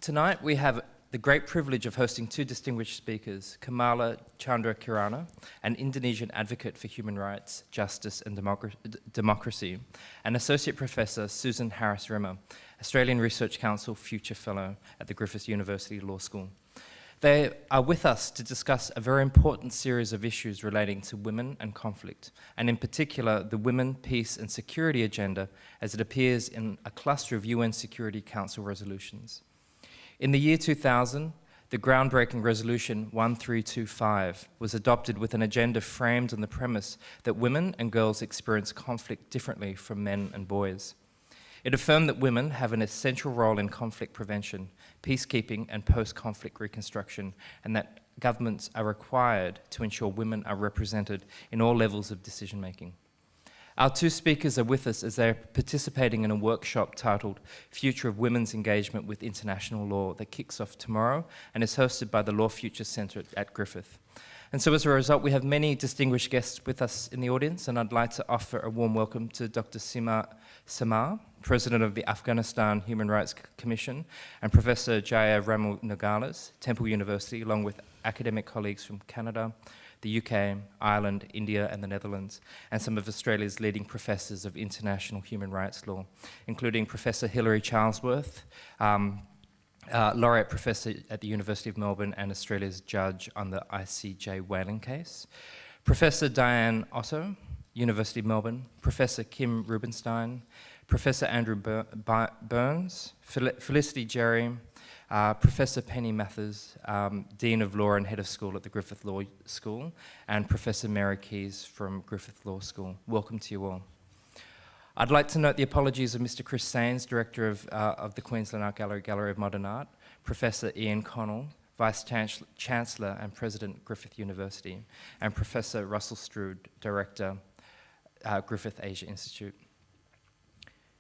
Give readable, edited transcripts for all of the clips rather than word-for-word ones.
Tonight we have the great privilege of hosting two distinguished speakers, Kamala Chandrakirana, an Indonesian advocate for human rights, justice and democracy, and Associate Professor Susan Harris-Rimmer, Australian Research Council Future Fellow at the Griffith University Law School. They are with us to discuss a very important series of issues relating to women and conflict, and in particular, the Women, Peace and Security agenda as it appears in a cluster of UN Security Council resolutions. In the year 2000, the groundbreaking resolution 1325 was adopted with an agenda framed on the premise that women and girls experience conflict differently from men and boys. It affirmed that women have an essential role in conflict prevention, peacekeeping and post-conflict reconstruction, and that governments are required to ensure women are represented in all levels of decision-making. Our two speakers are with us as they're participating in a workshop titled Future of Women's Engagement with International Law that kicks off tomorrow and is hosted by the Law Future Centre at Griffith. And so as a result, we have many distinguished guests with us in the audience, and I'd like to offer a warm welcome to Dr. Sima Samar, President of the Afghanistan Human Rights Commission, and Professor Jaya Ramu Nogales, Temple University, along with academic colleagues from Canada, the UK, Ireland, India and the Netherlands, and some of Australia's leading professors of international human rights law, including Professor Hilary Charlesworth, Laureate Professor at the University of Melbourne and Australia's judge on the ICJ whaling case, Professor Diane Otto, University of Melbourne, Professor Kim Rubenstein, Professor Andrew Burns, Felicity Jerry, Professor Penny Mathers, Dean of Law and Head of School at the Griffith Law School, and Professor Mary Keys from Griffith Law School. Welcome to you all. I'd like to note the apologies of Mr. Chris Sains, Director of the Queensland Art Gallery, Gallery of Modern Art, Professor Ian Connell, Vice Chancellor and President, Griffith University, and Professor Russell Strood, Director, Griffith Asia Institute.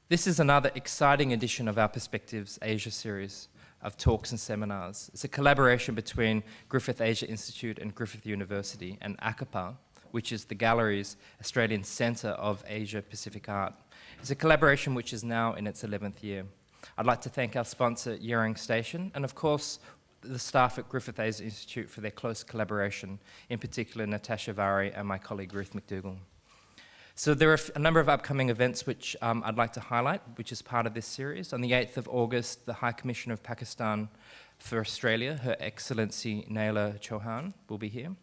This is another exciting edition of our Perspectives Asia series of talks and seminars. It's a collaboration between Griffith Asia Institute and Griffith University and ACAPA, which is the Gallery's Australian Centre of Asia Pacific Art. It's a collaboration which is now in its 11th year. I'd like to thank our sponsor, Yering Station, and of course, the staff at Griffith Asia Institute for their close collaboration, in particular Natasha Vari and my colleague Ruth McDougall. So there are a number of upcoming events which I'd like to highlight, which is part of this series. On the 8th of August, the High Commissioner of Pakistan for Australia, Her Excellency Naila Chauhan, will be here.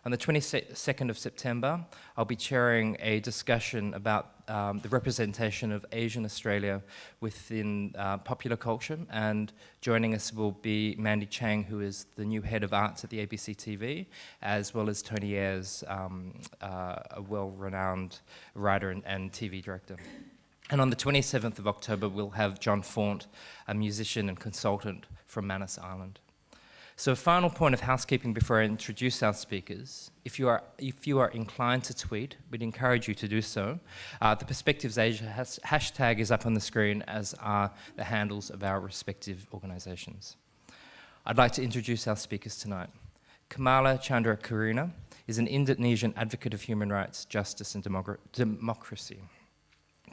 On the 22nd of September, I'll be chairing a discussion about the representation of Asian Australia within popular culture, and joining us will be Mandy Chang, who is the new head of arts at the ABC TV, as well as Tony Ayres, a well-renowned writer and TV director. And on the 27th of October, we'll have John Faunt, a musician and consultant from Manus Island. So a final point of housekeeping before I introduce our speakers. If you are inclined to tweet, we'd encourage you to do so. The Perspectives Asia hashtag is up on the screen, as are the handles of our respective organisations. I'd like to introduce our speakers tonight. Kamala Chandrakirana is an Indonesian advocate of human rights, justice and democracy.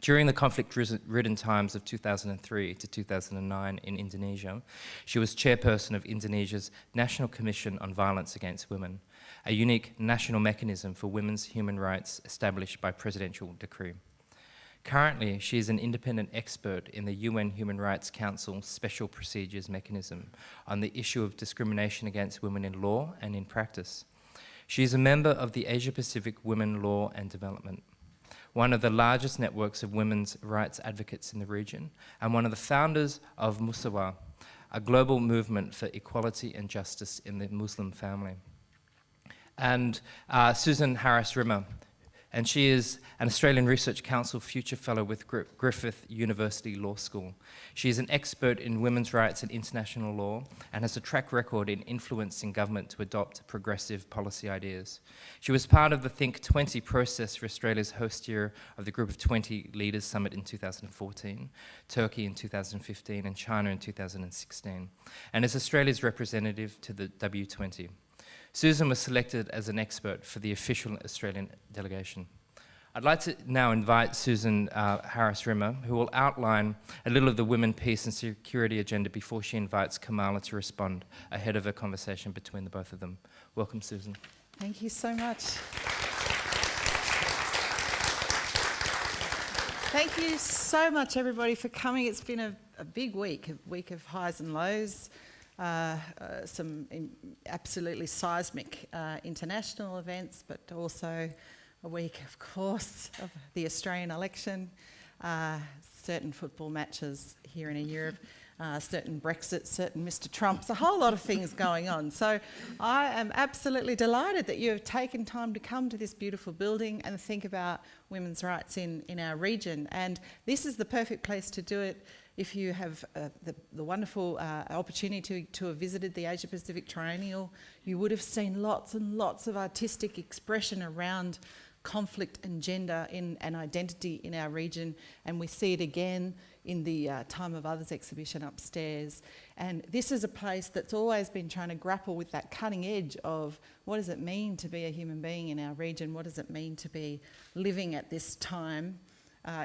During the conflict-ridden times of 2003 to 2009 in Indonesia, she was chairperson of Indonesia's National Commission on Violence Against Women, a unique national mechanism for women's human rights established by presidential decree. Currently, she is an independent expert in the UN Human Rights Council Special Procedures Mechanism on the issue of discrimination against women in law and in practice. She is a member of the Asia-Pacific Women Law and Development, one of the largest networks of women's rights advocates in the region, and one of the founders of Musawa, a global movement for equality and justice in the Muslim family. And Susan Harris-Rimmer, and she is an Australian Research Council Future Fellow with Griffith University Law School. She is an expert in women's rights and international law and has a track record in influencing government to adopt progressive policy ideas. She was part of the Think 20 process for Australia's host year of the Group of 20 Leaders Summit in 2014, Turkey in 2015 and China in 2016, and is Australia's representative to the W20. Susan was selected as an expert for the official Australian delegation. I'd like to now invite Susan Harris-Rimmer, who will outline a little of the Women, Peace and Security agenda before she invites Kamala to respond ahead of a conversation between the both of them. Welcome, Susan. Thank you so much. Thank you so much, everybody, for coming. It's been a big week, a week of highs and lows, some absolutely seismic international events, but also a week, of course, of the Australian election, certain football matches here in Europe, certain Brexit, certain Mr. Trump's, a whole lot of things going on. So I am absolutely delighted that you have taken time to come to this beautiful building and think about women's rights in our region. And this is the perfect place to do it if you have the wonderful opportunity to have visited the Asia Pacific Triennial. You would have seen lots and lots of artistic expression around conflict and gender and identity in our region, and we see it again in the Time of Others exhibition upstairs. And this is a place that's always been trying to grapple with that cutting edge of what does it mean to be a human being in our region, what does it mean to be living at this time,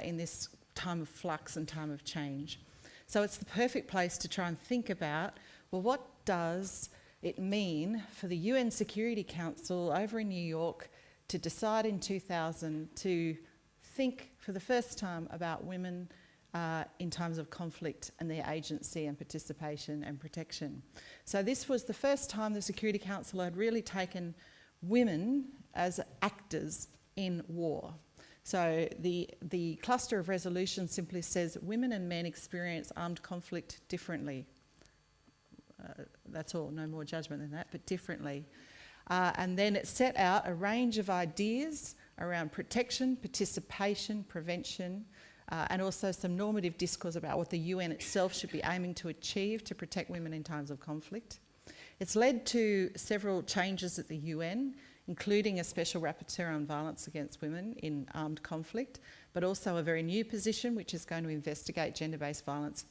in this time of flux and time of change. So it's the perfect place to try and think about, well, what does it mean for the UN Security Council over in New York to decide in 2000 to think for the first time about women in times of conflict and their agency and participation and protection. So this was the first time the Security Council had really taken women as actors in war. So the cluster of resolutions simply says women and men experience armed conflict differently. That's all, no more judgment than that, but differently. And then it set out a range of ideas around protection, participation, prevention, and also some normative discourse about what the UN itself should be aiming to achieve to protect women in times of conflict. It's led to several changes at the UN, including a special rapporteur on violence against women in armed conflict, but also a very new position which is going to investigate gender-based violence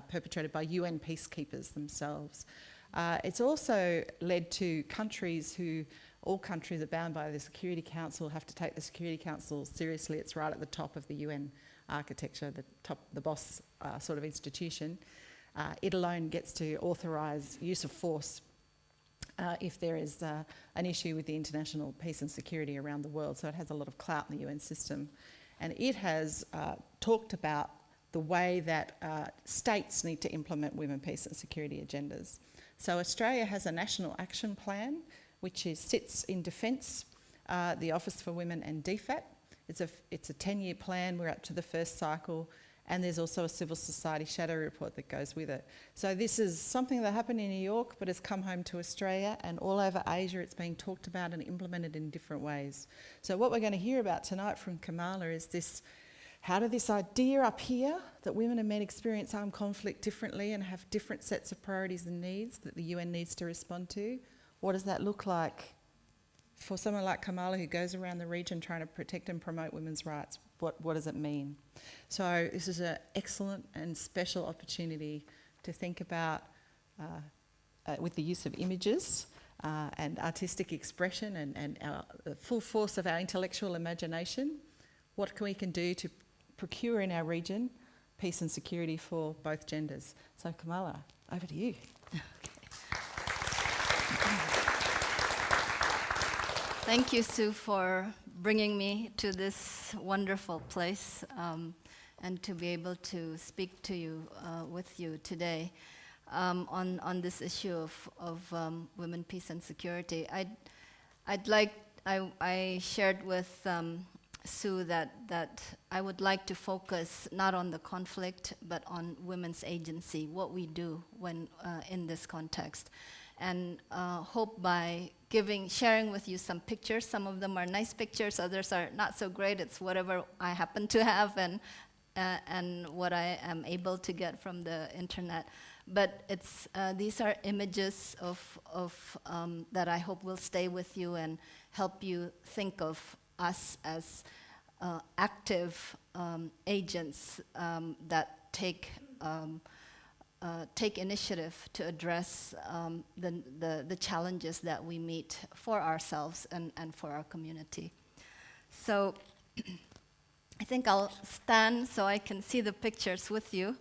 perpetrated by UN peacekeepers themselves. It's also led to countries all countries are bound by the Security Council, have to take the Security Council seriously. It's right at the top of the UN architecture, the boss sort of institution. It alone gets to authorise use of force if there is an issue with the international peace and security around the world. So it has a lot of clout in the UN system. And it has talked about the way that states need to implement women, peace and security agendas. So Australia has a national action plan which sits in Defence, the Office for Women and DFAT. It's a 10-year plan, we're up to the first cycle, and there's also a civil society shadow report that goes with it. So this is something that happened in New York but has come home to Australia, and all over Asia it's being talked about and implemented in different ways. So what we're going to hear about tonight from Kamala is this: how did this idea up here that women and men experience armed conflict differently and have different sets of priorities and needs that the UN needs to respond to, what does that look like for someone like Kamala who goes around the region trying to protect and promote women's rights? What does it mean? So this is an excellent and special opportunity to think about, with the use of images and artistic expression and the full force of our intellectual imagination, what we can do to procure in our region peace and security for both genders. So Kamala, over to you. Thank you, Sue, for bringing me to this wonderful place and to be able to speak to you, with you today on this issue of women, peace and security. I shared with Sue that I would like to focus not on the conflict but on women's agency, what we do when in this context, and hope by sharing with you some pictures. Some of them are nice pictures, others are not so great. It's whatever I happen to have and what I am able to get from the internet. But these are images of that I hope will stay with you and help you think of us as active agents that take initiative to address the challenges that we meet for ourselves and for our community. So I think I'll stand so I can see the pictures with you.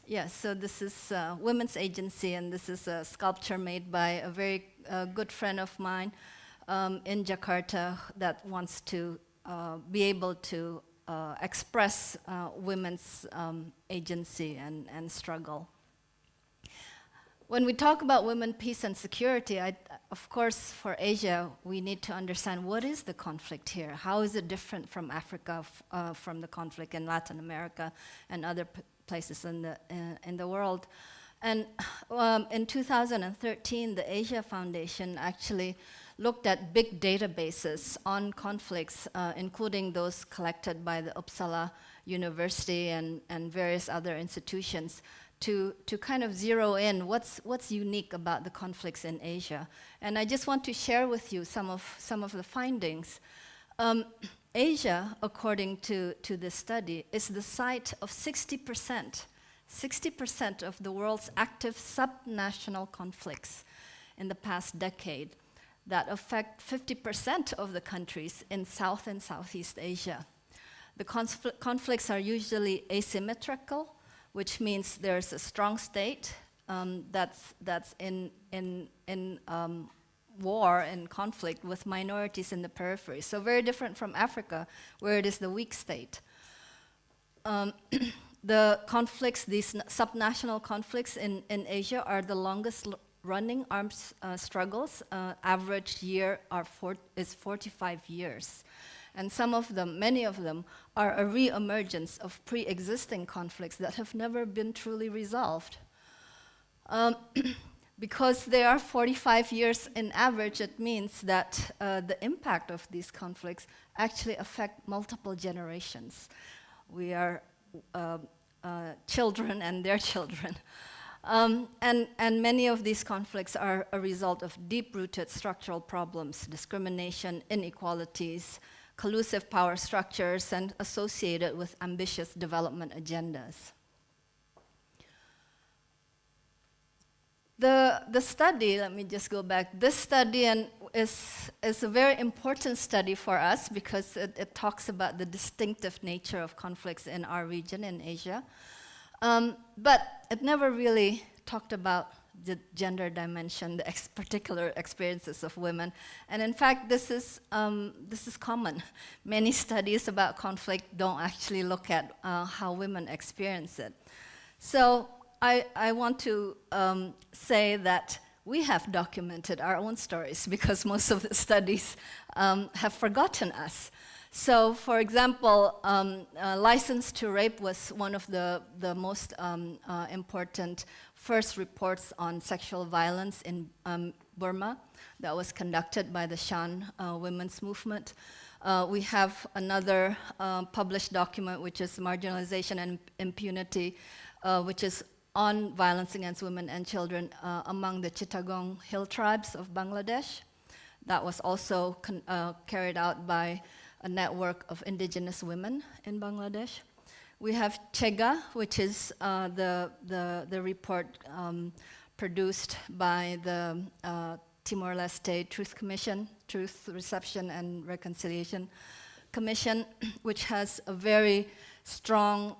Yes, so this is Women's Agency, and this is a sculpture made by a very good friend of mine in Jakarta that wants to be able to express women's agency and struggle. When we talk about women, peace, and security, of course, for Asia, we need to understand what is the conflict here? How is it different from Africa, from the conflict in Latin America and other places in the world? And in 2013, the Asia Foundation actually looked at big databases on conflicts, including those collected by the Uppsala University and various other institutions, to kind of zero in what's unique about the conflicts in Asia. And I just want to share with you some of the findings. Asia, according to this study, is the site of 60% of the world's active subnational conflicts in the past decade that affect 50% of the countries in South and Southeast Asia. The conflicts are usually asymmetrical, which means there's a strong state that's in war and conflict with minorities in the periphery. So very different from Africa, where it is the weak state. The conflicts, these subnational conflicts in Asia, are the longest running arms struggles. Average year is 45 years. And some of them, many of them, are a re-emergence of pre-existing conflicts that have never been truly resolved. Because they are 45 years in average, it means that the impact of these conflicts actually affect multiple generations. We are children and their children. And many of these conflicts are a result of deep-rooted structural problems, discrimination, inequalities, collusive power structures, and associated with ambitious development agendas. The study, let me just go back. This study is a very important study for us because it talks about the distinctive nature of conflicts in our region in Asia. But it never really talked about the gender dimension, the particular experiences of women. And in fact, this is common. Many studies about conflict don't actually look at how women experience it. So I want to say that we have documented our own stories because most of the studies have forgotten us. So, for example, license to rape was one of the most important first reports on sexual violence in Burma that was conducted by the Shan Women's Movement. We have another published document, which is Marginalization and Impunity, which is on violence against women and children among the Chittagong Hill tribes of Bangladesh. That was also carried out by a network of indigenous women in Bangladesh. We have CHEGA, which is the report produced by the Timor-Leste Truth Commission, Truth, Reception, and Reconciliation Commission, which has a very strong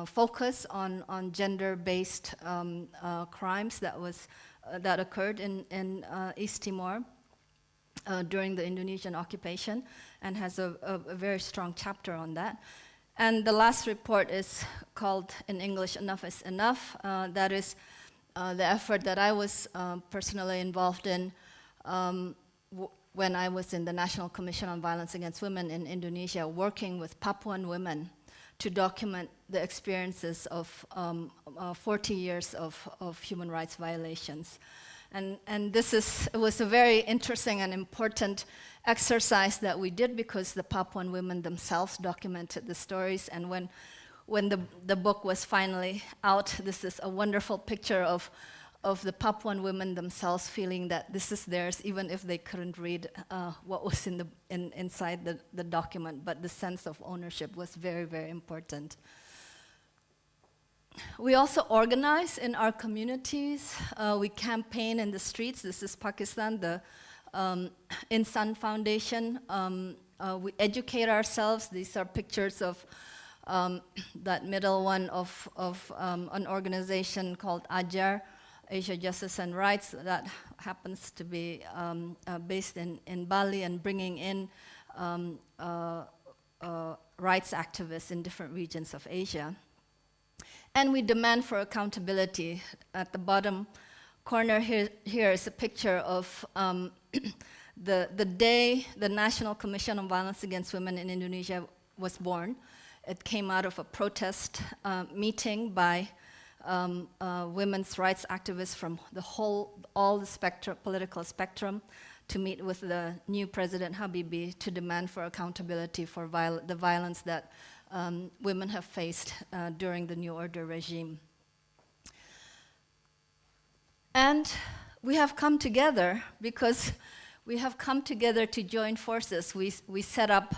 focus on gender-based crimes that occurred in East Timor during the Indonesian occupation, and has a very strong chapter on that. And the last report is called, in English, Enough is Enough. That is the effort that I was personally involved in when I was in the National Commission on Violence Against Women in Indonesia, working with Papuan women to document the experiences of 40 years of human rights violations. And it was a very interesting and important exercise that we did because the Papuan women themselves documented the stories. And when the book was finally out, this is a wonderful picture of the Papuan women themselves feeling that this is theirs, even if they couldn't read what was inside the document. But the sense of ownership was very, very important. We also organize in our communities. We campaign in the streets. This is Pakistan. The In Sun Foundation, we educate ourselves. These are pictures of that middle one of an organization called AJAR, Asia Justice and Rights, that happens to be based in Bali and bringing in rights activists in different regions of Asia. And we demand for accountability. At the bottom corner here is a picture of the day the National Commission on Violence Against Women in Indonesia was born. It came out of a protest meeting by women's rights activists from all the political spectrum, to meet with the new President Habibie to demand for accountability for the violence that women have faced during the New Order regime. And we have come together because we have come together to join forces. We set up,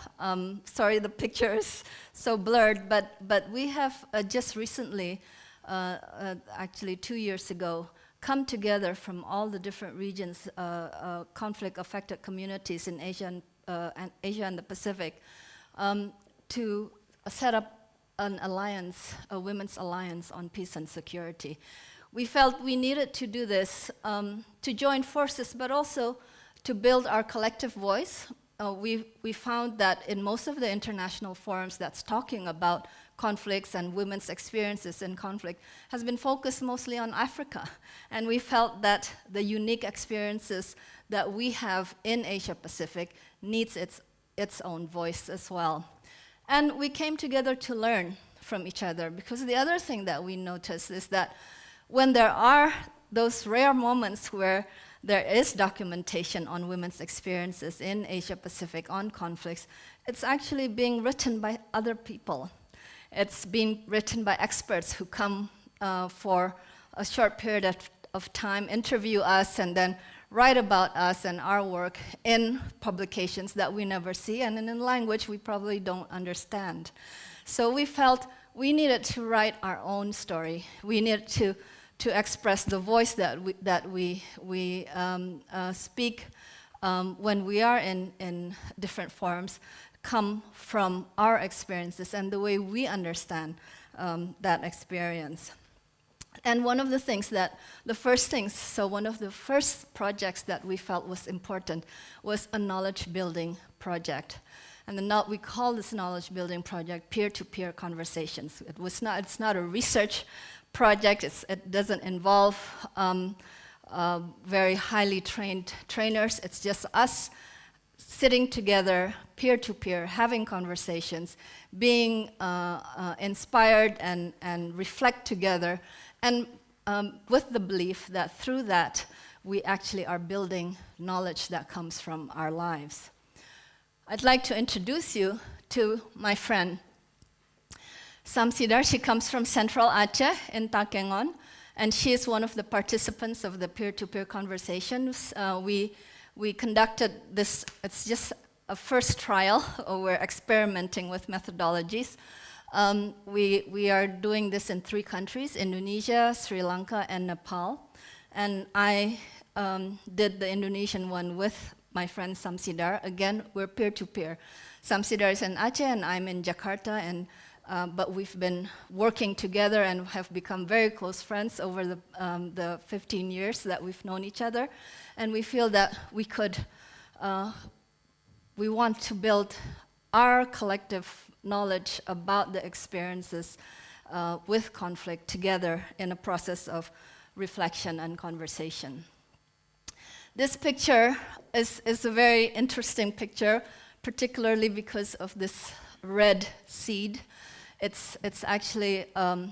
sorry the picture is so blurred, but we have just recently, actually 2 years ago, come together from all the different regions, conflict-affected communities in Asia and the Pacific, to set up an alliance, a women's alliance on peace and security. We felt we needed to do this to join forces, but also to build our collective voice. We found that in most of the international forums that's talking about conflicts and women's experiences in conflict has been focused mostly on Africa. And we felt that the unique experiences that we have in Asia Pacific needs its own voice as well. And we came together to learn from each other, because the other thing that we noticed is that when there are those rare moments where there is documentation on women's experiences in Asia Pacific on conflicts, it's actually being written by other people. It's being written by experts who come for a short period of time, interview us, and then write about us and our work in publications that we never see and in a language we probably don't understand. So we felt we needed to write our own story. We needed to express the voice that we speak when we are in different forums, come from our experiences and the way we understand that experience. And one of the first projects that we felt was important was a knowledge building project. And we call this knowledge building project peer-to-peer conversations. It's not a research project. It doesn't involve very highly trained trainers. It's just us sitting together, peer-to-peer, having conversations, being inspired and reflect together, and with the belief that through that, we actually are building knowledge that comes from our lives. I'd like to introduce you to my friend, Samsidar. She comes from Central Aceh in Takengon, and she is one of the participants of the peer-to-peer conversations. We conducted this, it's just a first trial. We're experimenting with methodologies. We are doing this in 3 countries, Indonesia, Sri Lanka, and Nepal. And I did the Indonesian one with my friend Samsidar. Again, we're peer-to-peer. Samsidar is in Aceh, and I'm in Jakarta, but we've been working together and have become very close friends over the 15 years that we've known each other. And we feel that we want to build our collective knowledge about the experiences with conflict together in a process of reflection and conversation. This picture is a very interesting picture, particularly because of this red seed. It's actually a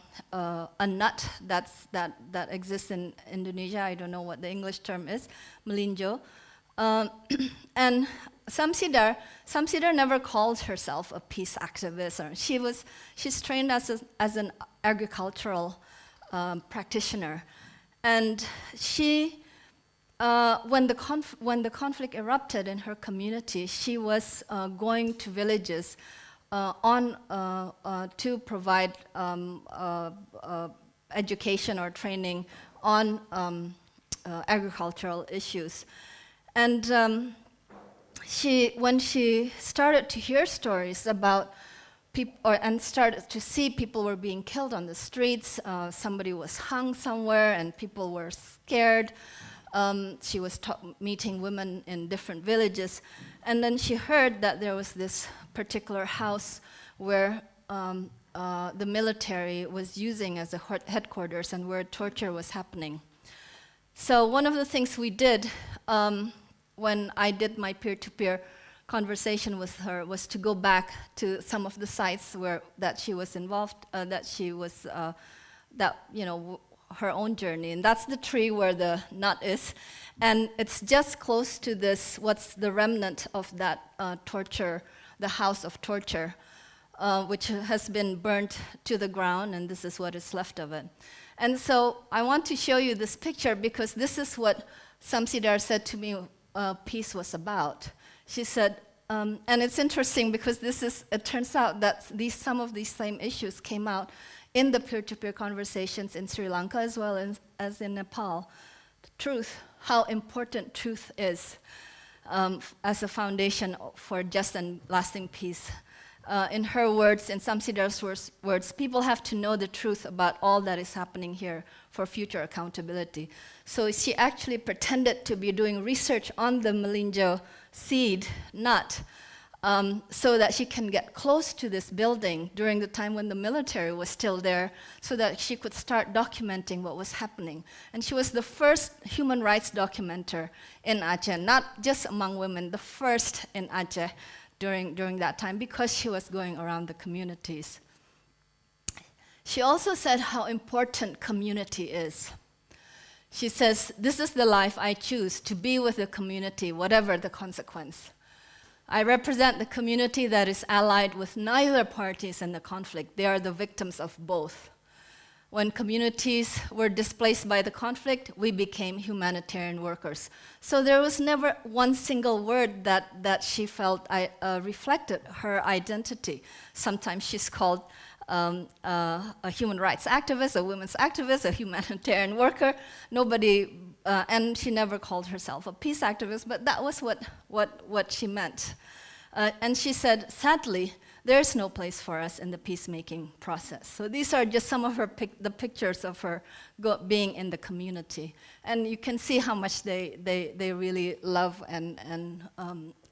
nut that exists in Indonesia. I don't know what the English term is, melinjo. And Samsidar never called herself a peace activist. She's trained as an agricultural practitioner, and she. When the conflict erupted in her community, she was going to villages to provide education or training on agricultural issues. And when she started to hear stories about people, and started to see people were being killed on the streets, somebody was hung somewhere, and people were scared. She was meeting women in different villages, and then she heard that there was this particular house where the military was using as a headquarters and where torture was happening. So one of the things we did when I did my peer-to-peer conversation with her was to go back to some of the sites that she was involved, her own journey. And that's the tree where the nut is. And it's just close to this, what's the remnant of that torture, the house of torture, which has been burnt to the ground, and this is what is left of it. And so I want to show you this picture because this is what Samsidar said to me peace was about. She said, and it's interesting because it turns out that some of these same issues came out in the peer-to-peer conversations in Sri Lanka as well as in Nepal. Truth, how important truth is as a foundation for just and lasting peace. In her words, in Samsidar's words, people have to know the truth about all that is happening here for future accountability. So she actually pretended to be doing research on the melinjo seed nut so that she can get close to this building during the time when the military was still there so that she could start documenting what was happening. And she was the first human rights documenter in Aceh, not just among women, the first in Aceh during that time because she was going around the communities. She also said how important community is. She says, this is the life I choose, to be with the community, whatever the consequence. I represent the community that is allied with neither parties in the conflict. They are the victims of both. When communities were displaced by the conflict, we became humanitarian workers. So there was never one single word that she felt reflected her identity. Sometimes she's called a human rights activist, a women's activist, a humanitarian worker. Nobody, and she never called herself a peace activist, but that was what she meant. And she said, sadly, there's no place for us in the peacemaking process. So these are just some of the pictures of her being in the community. And you can see how much they really love and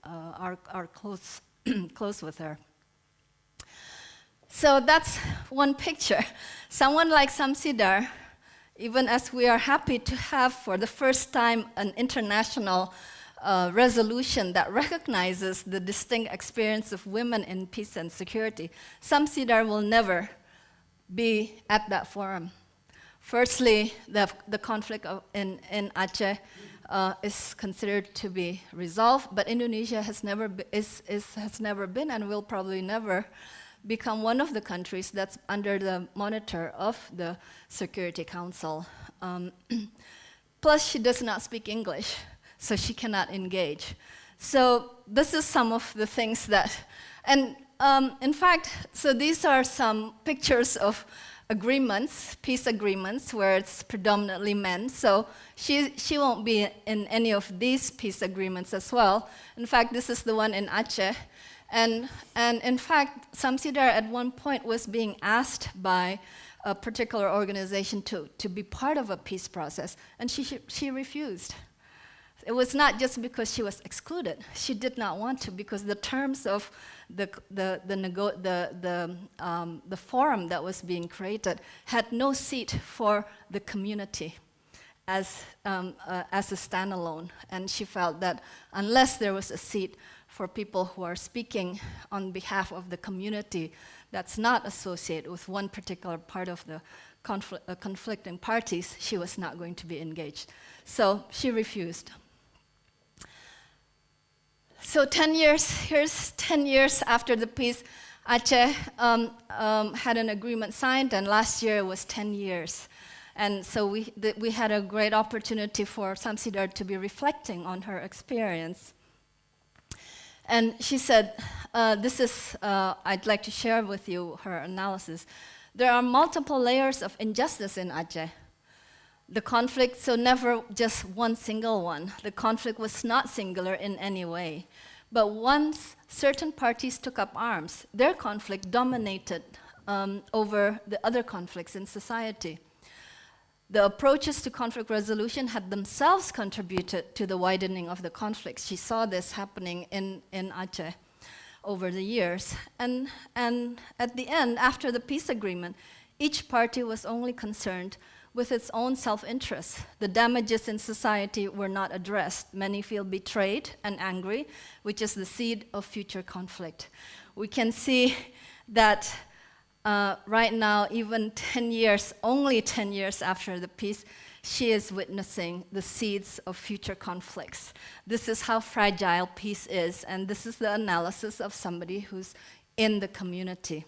are close, close with her. So that's one picture. Someone like Samsidar, even as we are happy to have for the first time an international resolution that recognizes the distinct experience of women in peace and security, Samsidar will never be at that forum. Firstly, the conflict in Aceh is considered to be resolved, but Indonesia has never been and will probably never become one of the countries that's under the monitor of the Security Council. Plus, she does not speak English, so she cannot engage. So this is some of the things that, and in fact, so these are some pictures of agreements, peace agreements, where it's predominantly men. So she won't be in any of these peace agreements as well. In fact, this is the one in Aceh. And in fact, Samsidar at one point was being asked by a particular organization to be part of a peace process, and she refused. It was not just because she was excluded. She did not want to, because the terms of the forum that was being created had no seat for the community as a standalone. And she felt that unless there was a seat for people who are speaking on behalf of the community that's not associated with one particular part of the conflicting parties, she was not going to be engaged. So she refused. So 10 years, here's 10 years after the peace, Aceh had an agreement signed, and last year it was 10 years. And so we had a great opportunity for Samsidar to be reflecting on her experience. And she said, I'd like to share with you her analysis. There are multiple layers of injustice in Aceh. The conflict, so never just one single one. The conflict was not singular in any way. But once certain parties took up arms, their conflict dominated over the other conflicts in society. The approaches to conflict resolution had themselves contributed to the widening of the conflicts. She saw this happening in Aceh over the years. And at the end, after the peace agreement, each party was only concerned with its own self-interest. The damages in society were not addressed. Many feel betrayed and angry, which is the seed of future conflict. We can see that right now, even 10 years, only 10 years after the peace, she is witnessing the seeds of future conflicts. This is how fragile peace is, and this is the analysis of somebody who's in the community.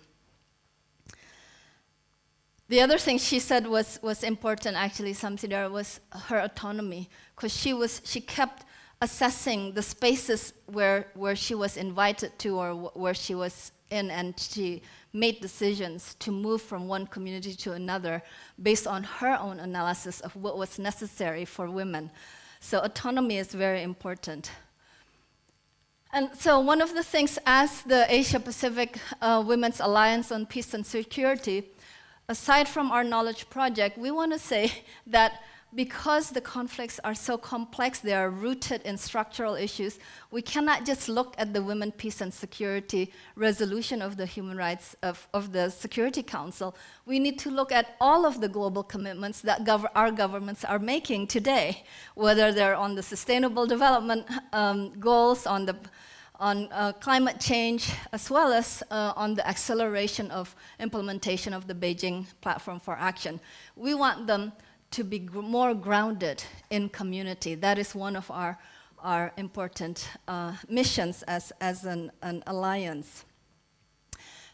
The other thing she said was important, actually, Samsidar, was her autonomy, because she kept assessing the spaces where she was invited to or where she was in, and she made decisions to move from one community to another based on her own analysis of what was necessary for women. So autonomy is very important. And so one of the things as the Asia-Pacific Women's Alliance on Peace and Security, aside from our knowledge project, we want to say that because the conflicts are so complex, they are rooted in structural issues, we cannot just look at the Women, Peace and Security resolution of the human rights of the Security Council. We need to look at all of the global commitments that our governments are making today, whether they're on the Sustainable Development Goals, on climate change, as well as on the acceleration of implementation of the Beijing Platform for Action. We want them to be more grounded in community. That is one of our important missions as an alliance.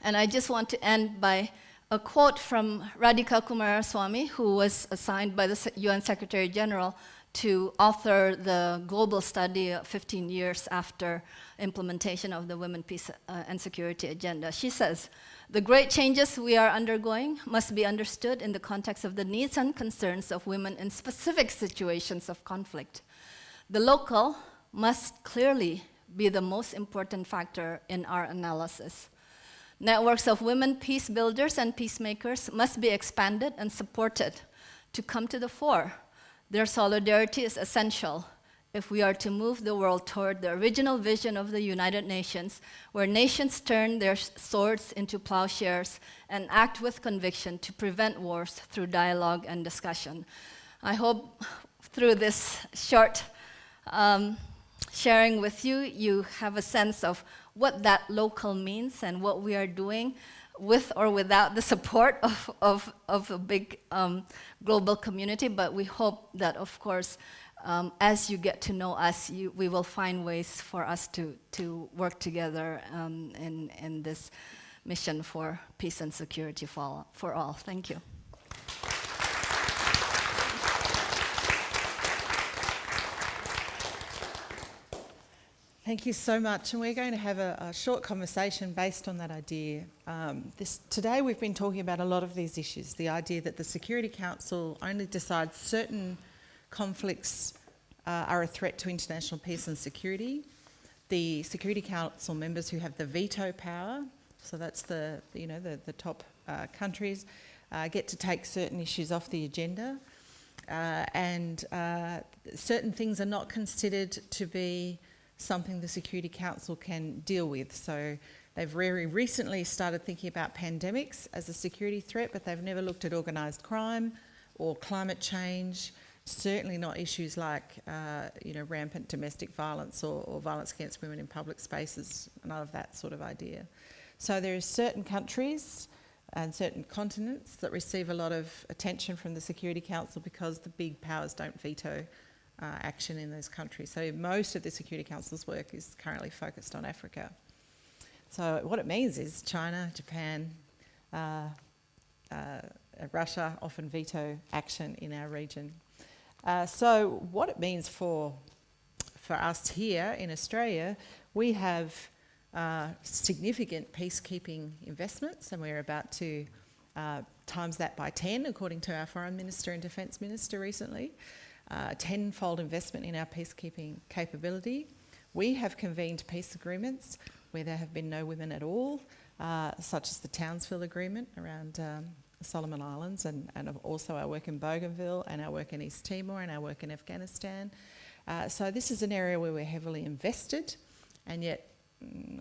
And I just want to end by a quote from Radhika Kumaraswamy, who was assigned by the UN Secretary General to author the global study 15 years after implementation of the Women, Peace and Security Agenda. She says, "The great changes we are undergoing must be understood in the context of the needs and concerns of women in specific situations of conflict. The local must clearly be the most important factor in our analysis. Networks of women peace builders and peacemakers must be expanded and supported to come to the fore. Their solidarity is essential if we are to move the world toward the original vision of the United Nations, where nations turn their swords into plowshares and act with conviction to prevent wars through dialogue and discussion." I hope through this short sharing with you, you have a sense of what that local means and what we are doing with or without the support of a big global community. But we hope that, of course, as you get to know us, we will find ways for us to work together in this mission for peace and security for all. Thank you. Thank you so much, and we're going to have a short conversation based on that idea. Today we've been talking about a lot of these issues, the idea that the Security Council only decides certain conflicts are a threat to international peace and security. The Security Council members who have the veto power, so that's the top countries, get to take certain issues off the agenda, and certain things are not considered to be something the Security Council can deal with. So they've very recently started thinking about pandemics as a security threat, but they've never looked at organised crime or climate change, certainly not issues like rampant domestic violence or violence against women in public spaces, none of that sort of idea. So there are certain countries and certain continents that receive a lot of attention from the Security Council because the big powers don't veto action in those countries. So most of the Security Council's work is currently focused on Africa. So what it means is China, Japan, Russia often veto action in our region. So what it means for us here in Australia, we have significant peacekeeping investments, and we're about to times that by 10, according to our Foreign Minister and Defence Minister recently. Tenfold investment in our peacekeeping capability. We have convened peace agreements where there have been no women at all, such as the Townsville Agreement around Solomon Islands, and also our work in Bougainville and our work in East Timor and our work in Afghanistan. So this is an area where we're heavily invested, and yet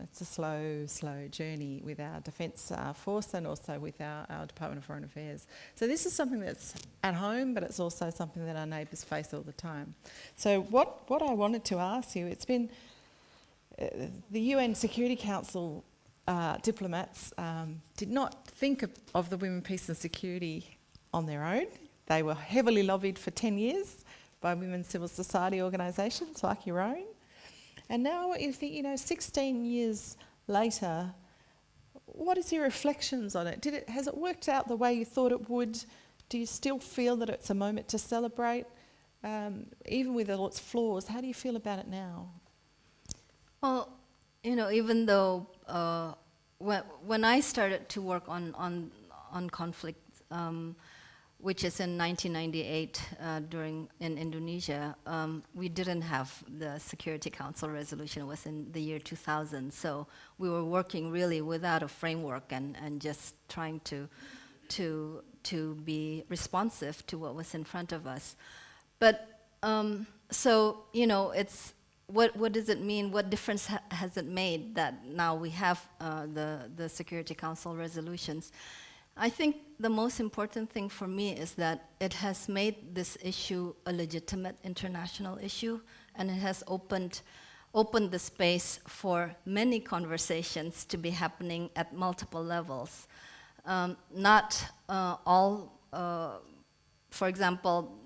it's a slow journey with our Defence Force and also with our Department of Foreign Affairs. So this is something that's at home, but it's also something that our neighbours face all the time. So what I wanted to ask you, it's been the UN Security Council diplomats did not think of the women, peace and security on their own. They were heavily lobbied for 10 years by women's civil society organisations like your own. And now, if you know, 16 years later, what is your reflections on it? Has it worked out the way you thought it would? Do you still feel that it's a moment to celebrate? Even with all its flaws, how do you feel about it now? Well, you know, even though when I started to work on conflict, which is in 1998 in Indonesia, we didn't have the Security Council resolution. It was in the year 2000. So we were working really without a framework and just trying to be responsive to what was in front of us. But so, you know, it's what does it mean? What difference has it made that now we have the Security Council resolutions? I think the most important thing for me is that it has made this issue a legitimate international issue, and it has opened the space for many conversations to be happening at multiple levels. Not all, for example,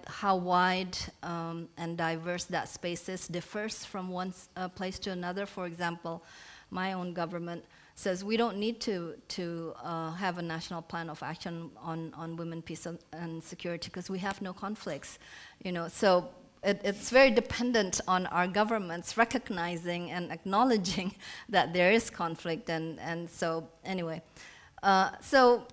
how wide and diverse that space is differs from one place to another. For example, my own government says we don't need to have a national plan of action on women, peace and security because we have no conflicts, you know. So it's very dependent on our governments recognizing and acknowledging that there is conflict, and so anyway, so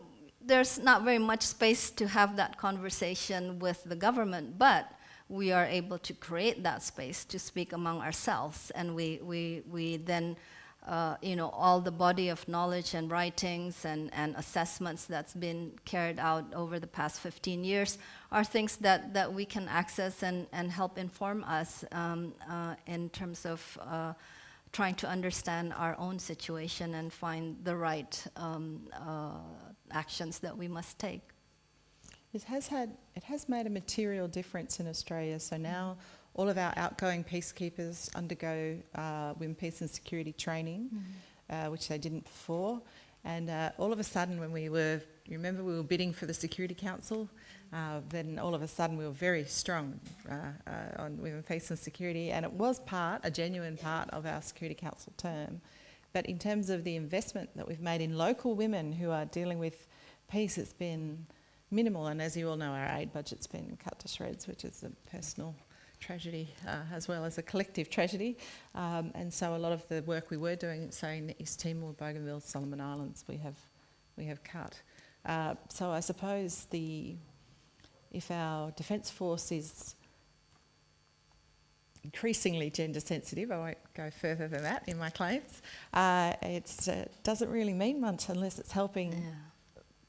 there's not very much space to have that conversation with the government, but we are able to create that space to speak among ourselves, and we then you know, all the body of knowledge and writings and assessments that's been carried out over the past 15 years are things that we can access and help inform us in terms of trying to understand our own situation and find the right actions that we must take. It has made a material difference in Australia. So now all of our outgoing peacekeepers undergo women, peace and security training, which they didn't before. And all of a sudden when we were bidding for the Security Council, then all of a sudden we were very strong on women, peace and security, and it was a genuine part of our Security Council term. But in terms of the investment that we've made in local women who are dealing with peace, it's been minimal. And as you all know, our aid budget's been cut to shreds, which is a personal tragedy as well as a collective tragedy. And so a lot of the work we were doing, say in East Timor, Bougainville, Solomon Islands, we have cut. So I suppose if our Defence Force is increasingly gender sensitive, I won't go further than that in my claims, it doesn't really mean much unless it's helping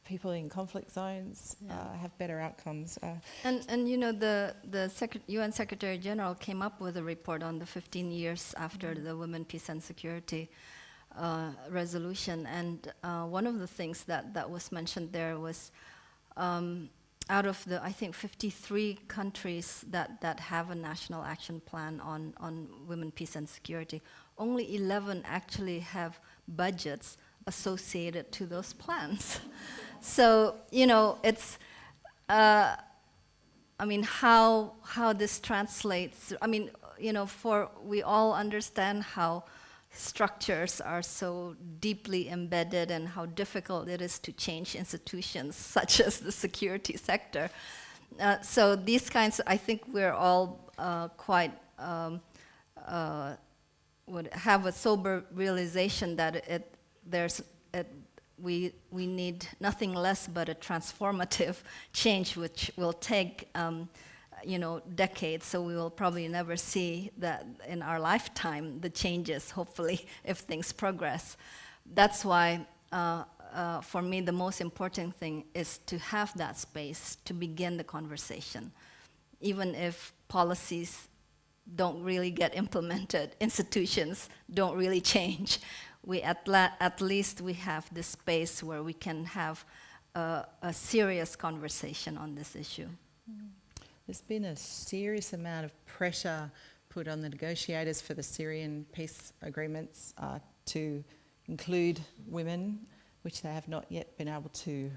people in conflict zones have better outcomes. And you know, the UN Secretary General came up with a report on the 15 years after the Women, Peace and Security resolution, and one of the things that was mentioned there was out of the, I think, 53 countries that have a national action plan on women, peace and security, only 11 actually have budgets associated to those plans. So, you know, it's, I mean, how this translates, I mean, you know, we all understand how structures are so deeply embedded and how difficult it is to change institutions such as the security sector. So these kinds, I think we're all quite, would have a sober realization that we need nothing less but a transformative change, which will take decades. So we will probably never see that in our lifetime, the changes, hopefully, if things progress. That's why, for me, the most important thing is to have that space to begin the conversation. Even if policies don't really get implemented, institutions don't really change, at least we have this space where we can have a serious conversation on this issue. There's been a serious amount of pressure put on the negotiators for the Syrian peace agreements to include women, which they have not yet been able to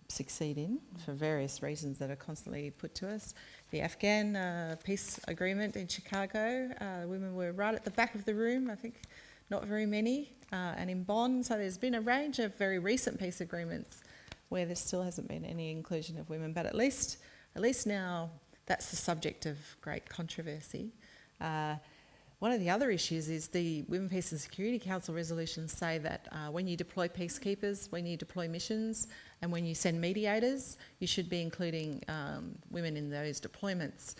succeed in for various reasons that are constantly put to us. The Afghan peace agreement in Chicago, women were right at the back of the room, I think not very many, and in Bonn. So there's been a range of very recent peace agreements where there still hasn't been any inclusion of women, but at least now that's the subject of great controversy. One of the other issues is the Women, Peace and Security Council resolutions say that when you deploy peacekeepers, when you deploy missions, and when you send mediators, you should be including women in those deployments.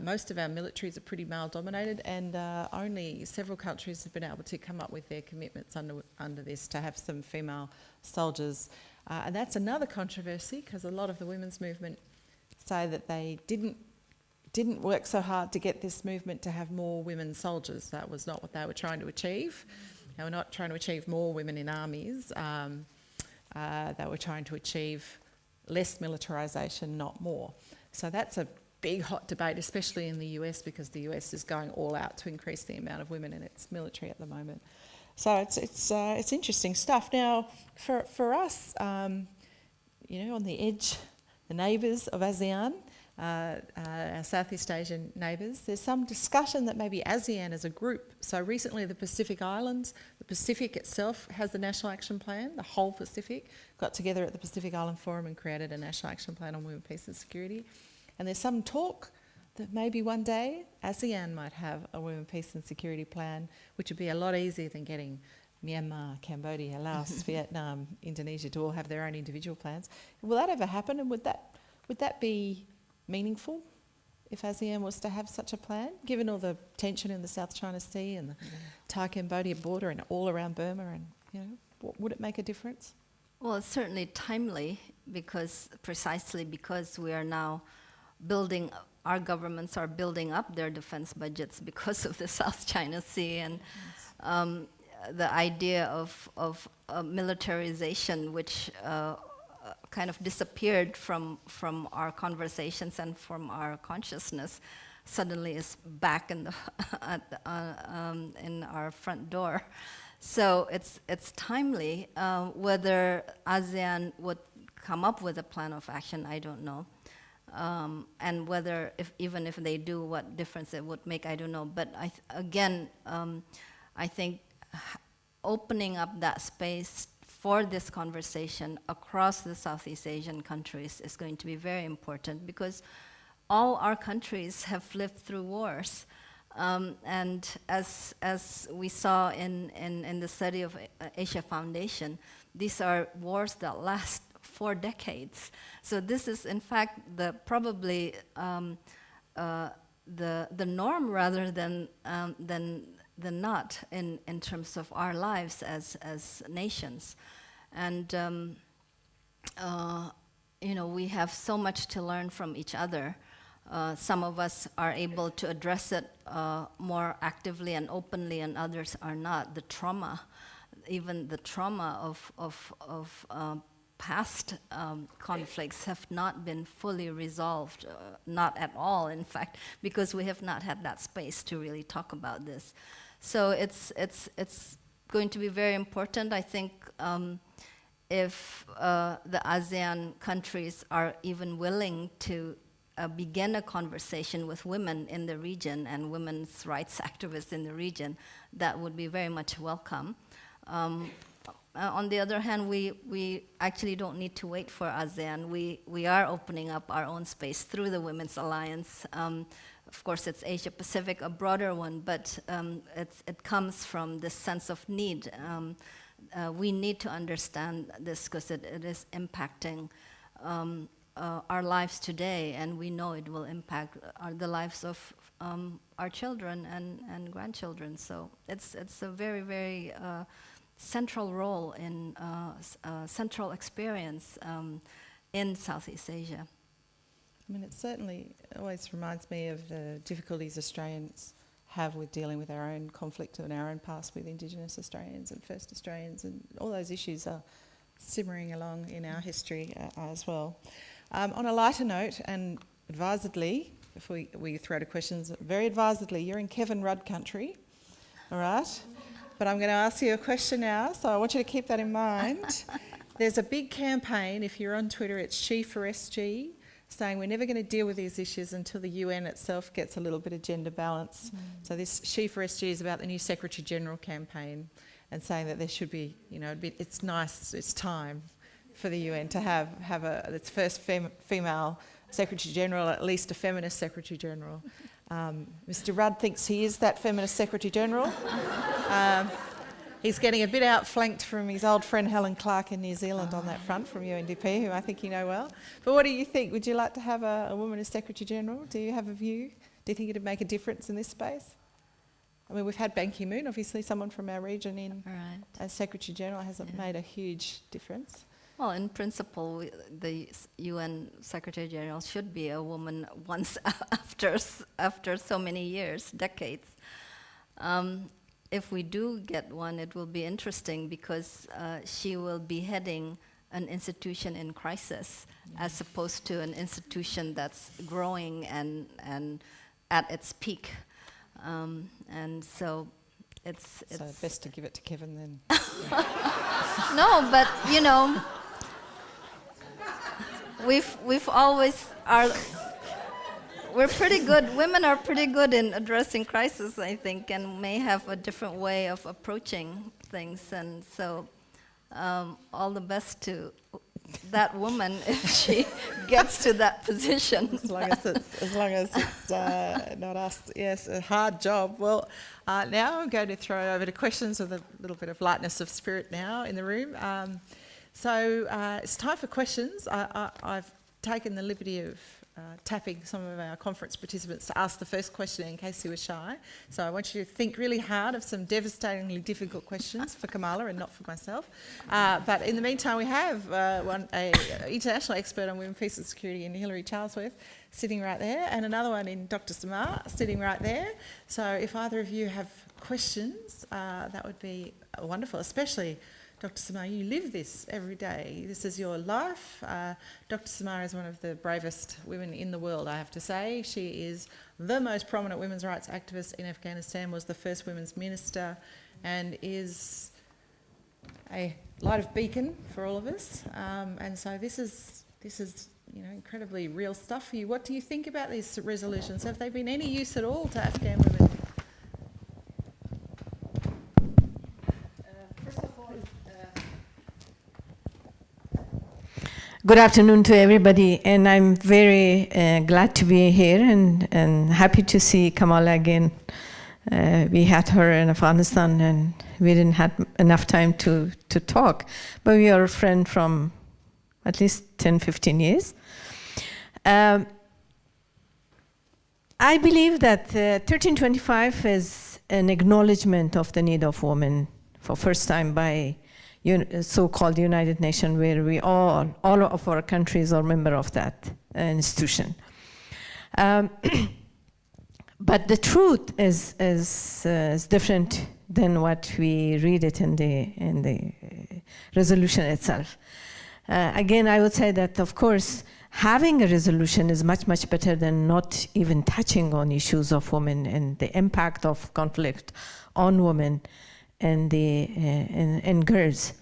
Most of our militaries are pretty male-dominated, and only several countries have been able to come up with their commitments under this to have some female soldiers. And that's another controversy, because a lot of the women's movement say that they didn't work so hard to get this movement to have more women soldiers. That was not what they were trying to achieve. They were not trying to achieve more women in armies. They were trying to achieve less militarisation, not more. So that's a big hot debate, especially in the US, because the US is going all out to increase the amount of women in its military at the moment. So it's interesting stuff. Now, for us, on the edge, the neighbours of ASEAN, our Southeast Asian neighbours, there's some discussion that maybe ASEAN as a group, so recently the Pacific Islands, the Pacific itself has the National Action Plan, the whole Pacific, got together at the Pacific Island Forum and created a National Action Plan on women, peace and security. And there's some talk that maybe one day ASEAN might have a women, peace and security plan, which would be a lot easier than getting Myanmar, Cambodia, Laos, Vietnam, Indonesia to all have their own individual plans. Will that ever happen, and would that be meaningful if ASEAN was to have such a plan, given all the tension in the South China Sea and the Thai-Cambodia border and all around Burma, and would it make a difference? Well, it's certainly timely, precisely because we are now our governments are building up their defense budgets because of the South China Sea, and the idea of militarization, which kind of disappeared from our conversations and from our consciousness, suddenly is back in our front door. So it's timely. Whether ASEAN would come up with a plan of action, I don't know. And whether, even if they do, what difference it would make, I don't know. But I think opening up that space for this conversation across the Southeast Asian countries is going to be very important, because all our countries have lived through wars. And as we saw in the study of Asia Foundation, these are wars that last 4 decades. So this is, in fact, probably the norm rather than not in terms of our lives as nations. And we have so much to learn from each other. Some of us are able to address it more actively and openly, and others are not. The trauma, even the trauma of past conflicts have not been fully resolved, not at all, in fact, because we have not had that space to really talk about this. So it's going to be very important. I think if the ASEAN countries are even willing to begin a conversation with women in the region and women's rights activists in the region, that would be very much welcome. On the other hand, we actually don't need to wait for ASEAN. We are opening up our own space through the Women's Alliance. Of course, it's Asia Pacific, a broader one, but it comes from this sense of need we need to understand this because it is impacting our lives today, and we know it will impact the lives of our children and grandchildren. So it's a very, very central role in central experience in Southeast Asia. I mean, it certainly always reminds me of the difficulties Australians have with dealing with our own conflict and our own past with Indigenous Australians and First Australians, and all those issues are simmering along in our history as well. On a lighter note, and advisedly, before we throw to questions, very advisedly, you're in Kevin Rudd country, all right? But I'm going to ask you a question now, so I want you to keep that in mind. There's a big campaign, if you're on Twitter, it's She for SG, saying we're never going to deal with these issues until the UN itself gets a little bit of gender balance. So this She for SG is about the new Secretary General campaign and saying that there should be, you know, it's nice, it's time for the UN to have its first female Secretary General, at least a feminist Secretary General. Mr. Rudd thinks he is that feminist Secretary General. He's getting a bit outflanked from his old friend Helen Clark in New Zealand on that front from UNDP, who I think you know well. But what do you think? Would you like to have a woman as Secretary General? Do you have a view? Do you think it'd make a difference in this space? I mean, we've had Ban Ki-moon, obviously someone from our region in as Secretary General hasn't made a huge difference. Well, in principle, the UN Secretary General should be a woman once after so many years, decades. If we do get one, it will be interesting because she will be heading an institution in crisis as opposed to an institution that's growing and at its peak. And so it's... So best to give it to Kevin then. No, but you know, we've always we're pretty good. Women are pretty good in addressing crisis, I think, and may have a different way of approaching things. And so, all the best to that woman if she gets to that position. As long as it's not us. Yes, a hard job. Well, now I'm going to throw over to questions with a little bit of lightness of spirit now in the room. So it's time for questions. I've taken the liberty of tapping some of our conference participants to ask the first question in case you were shy. So I want you to think really hard of some devastatingly difficult questions for Kamala and not for myself. But in the meantime, we have an international expert on women, peace and security in Hilary Charlesworth sitting right there, and another one in Dr. Samar sitting right there. So if either of you have questions, that would be wonderful, especially Dr. Samar, you live this every day. This is your life. Dr. Samar is one of the bravest women in the world, I have to say. She is the most prominent women's rights activist in Afghanistan, was the first women's minister, and is a light of beacon for all of us. And so this is incredibly real stuff for you. What do you think about these resolutions? Have they been any use at all to Afghan women? Good afternoon to everybody, and I'm very glad to be here and happy to see Kamala again. We had her in Afghanistan and we didn't have enough time to talk, but we are a friend from at least 10, 15 years. I believe that 1325 is an acknowledgement of the need of women for first time by so-called United Nations, where we all of our countries are member of that institution. But the truth is different than what we read it in the resolution itself. Again, I would say that, of course, having a resolution is much, much better than not even touching on issues of women and the impact of conflict on women and girls.